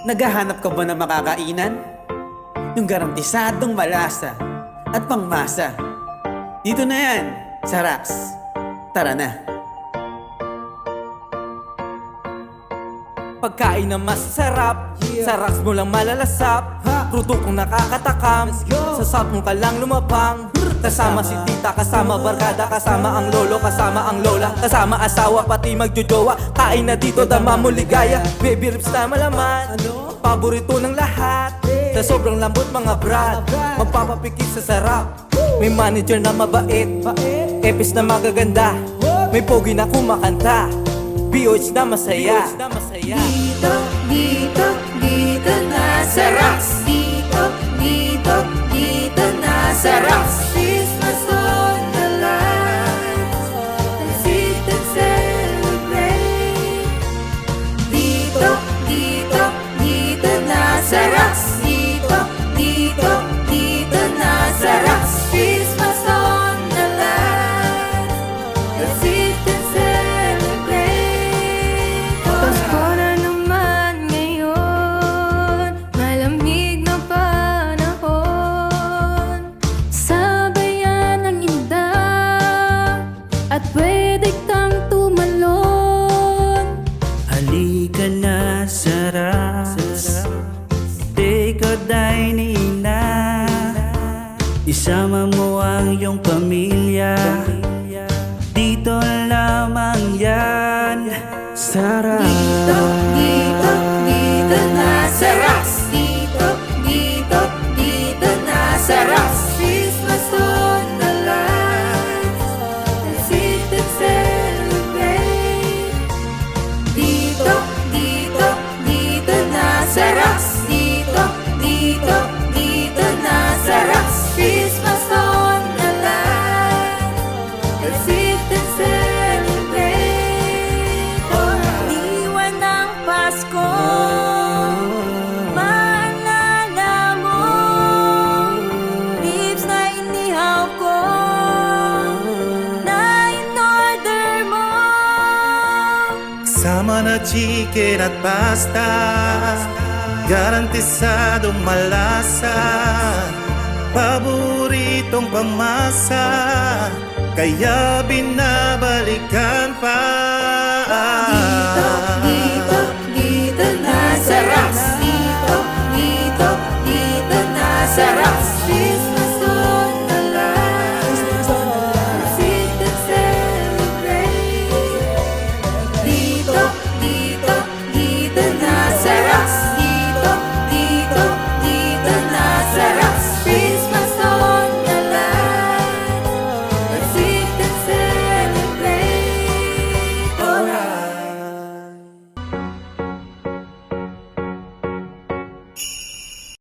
Naghahanap ka ba ng makakainan? Yung garantisadong malasa at pangmasa. Dito na yan, sa Rax. Tara na. Pagkain na masarap, sa Rax mo lang malalasap. Produkong nakakatakam, sa sap mo ka lang lumapang. Kasama si tita, kasama barkada, kasama ang lolo, kasama ang lola, kasama asawa, pati magjojowa. Kain na dito, dama mo ligaya. Baby ribs na malaman, paborito ng lahat. Sa sobrang lambot mga brad, magpapapikit sa sarap. May manager na mabait, epis na magaganda, may pogi na kumakanta, BOH na masaya. Dito, dito, dito na sa Rax. Dito, dito, dito na sa Rax. Christmas on the line, let's sit and celebrate. Dito, dito, dito na sa Rax. Dito, dito, dito na sa Rax. Christmas on the line, let's sit and celebrate. Pasko na naman ngayon, malamig na panahon. Sabayan ang inda at pwede kang tumalon. Halika na sa Rax, take a dining na. Isama mo ang iyong pamilya, dito lamang yan sa Rax. Dito, dito, dito na sa Rax. Dito, dito, dito na sa Rax. Christmas on the line, let's sit and celebrate. Dito, dito, dito na sa Rax. Dito, dito, dito na sa Rax. Christmas on the line, let's sit and celebrate. Iwan ng Pasko, maalala mo, ribs na inihaw ko, na in-order mo. Kasama na chicken at pasta, garantisadong malasa, paboritong pamasa, kaya binabalikan pa. Dito, dito, dito na sa Rax. Dito, dito, dito na sa Rax. Christmas on the line, sit and celebrate. Dito, dito, dito na sa Rax.